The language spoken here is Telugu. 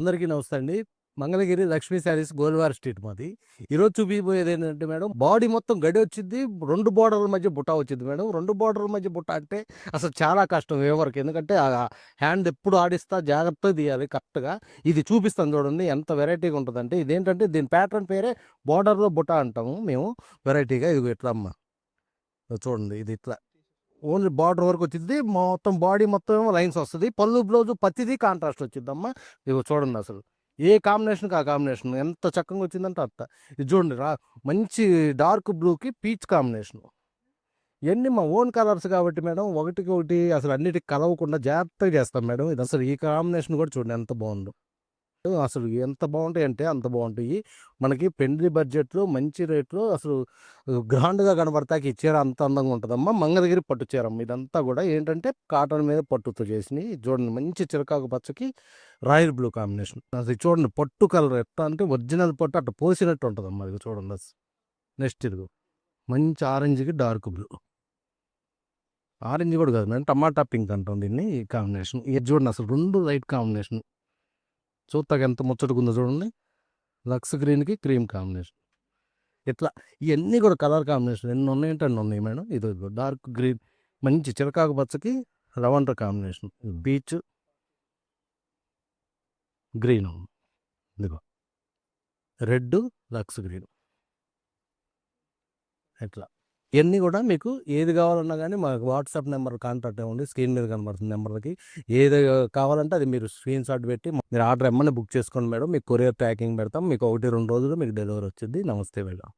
అందరికీ నమస్తే అండి. మంగళగిరి లక్ష్మీ శారీస్ గోల్వార్ స్ట్రీట్ మాది. ఈరోజు చూపియబోయేది ఏంటంటే మేడం, బాడీ మొత్తం గడి వచ్చిద్ది. 2 బోర్డర్ల మధ్య బుట్ట వచ్చిద్ది మేడం. 2 బోర్డర్ల మధ్య బుట్ట అంటే అసలు చాలా కష్టం వేవర్‌కి. ఎందుకంటే హ్యాండ్ ఎప్పుడు ఆడిస్తా జాగ్రత్తగా తీయాలి కరెక్ట్‌గా. ఇది చూపిస్తాను చూడండి ఎంత వెరైటీగా ఉంటదంటే, ఇదేంటంటే దీని ప్యాటర్న్ పేరే బోర్డర్‌లో బుట్ట అంటాము మేము వెరైటీగా. ఇదిగో ఇట్లా అమ్మ. చూడండి ఇది ఇట్లా. ఓన్లీ బార్డర్ వరకు వచ్చిద్ది. మొత్తం బాడీ మొత్తం ఏమో లైన్స్ వస్తది. పళ్ళు, బ్లౌజు ప్రతిదీ కాంట్రాస్ట్ వచ్చిద్దమ్మా. ఇదిగో చూడండి అసలు. ఏ కాంబినేషన్‌కి ఆ కాంబినేషన్. ఎంత చక్కగా వచ్చిందంటే అంత. ఇది చూడండి మంచి డార్క్ బ్లూకి పీచ్ కాంబినేషను. ఇయన్నీ మా ఓన్ కలర్స్ కాబట్టి మేడం, ఒకటికి ఒకటి అసలు అన్నిటికి కలవకుండా జాగ్రత్తగా చేస్తాం మేడం. ఇది అసలు ఈ కాంబినేషన్ కూడా చూడండి ఎంత బావుందో. అసలు ఎంత బావుంటాయంటే అంత బావుంటాయి. మనకి పెండ్లి బడ్జెట్‌లో మంచి రేట్‌లో అసలు గ్రాండ్‌గా కనపడతాకి ఈ చీర అంత అందంగా ఉంటదమ్మా. మంగళగిరి పట్టు చీరమ్మ ఇదంతా గూడా ఏంటంటే కాటన్ మీద పట్టుతో చేసినయి. చూడండి మంచి చిరకాకు పచ్చకి రాయల్ బ్లూ కాంబినేషన్. అసలు ఇది చూడండి పట్టు కలర్ ఎట్లా అంటే ఒరిజినల్ పట్టు అట్ట పోసినట్టు ఉంటదమ్మా. ఇదిగో చూడండి నెక్స్ట్ ఇదిగో మంచి ఆరెంజ్‌కి డార్క్ బ్లూ. ఆరెంజ్ గూడా కాదు మేడం, టమాటా పింక్ అంటాం దీన్ని ఈ కాంబినేషన్. ఇది చూడండి అసలు 2 లైట్ కాంబినేషన్. చూత్తాక ఎంత ముచ్చటగుందో చూడండి. లక్స్ గ్రీన్‌కి క్రీమ్ కాంబినేషన్. ఇట్లా ఇయన్నీ కూడా కలర్ కాంబినేషన్ ఎన్ని ఉన్నాయంటే అన్ని ఉన్నాయి మేడం. ఇదిగో డార్క్ గ్రీన్ మంచి చిరకాకు పచ్చకి లవెండర్ కాంబినేషన్. Peach, green. ఇదిగో రెడ్, లక్స్ గ్రీన్. ఇట్లా. ఇయన్నీ కూడా మీకు ఏది కావాలన్నా గానీ మాకు వాట్సాప్ నెంబర్ కాంటాక్ట్ అవ్వండి. స్క్రీన్ మీద కనబడుతున్న నెంబర్‌లకి. ఏది కావాలంటే అది మీరు స్క్రీన్ షాట్ పెట్టి మీరు ఆర్డర్ ఎమ్మటే బుక్ చేసుకోండి మేడం. మీకు కొరియర్ ప్యాకింగ్ పెడతాం. మీకు 1, 2 రోజుల్లో మీకు డెలివరీ వచ్చిద్ది. నమస్తే మేడం.